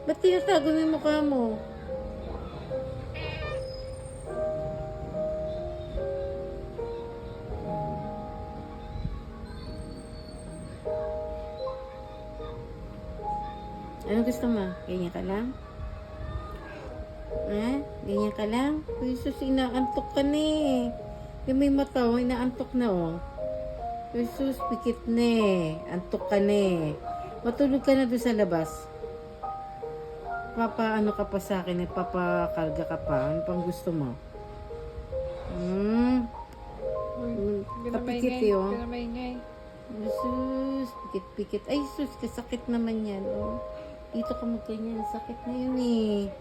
Ba't tinatago mo yung mukha mo? Ano gusto mo? Ganyan ka lang? Ha? Ganyan ka lang? Uy, sus, inaantok ka na eh. Yung may mata, oh, inaantok na oh. Uy, sus, pikit na eh. Antok ka na eh. Matulog ka na doon sa labas. Ano ka pa sa akin, papakarga ka pa. Ano pang gusto mo? Kapikit eh oh. Sus, pikit-pikit. Ay, sus, kasakit naman yan oh. Dito ka magkanyan, sakit na yun eh.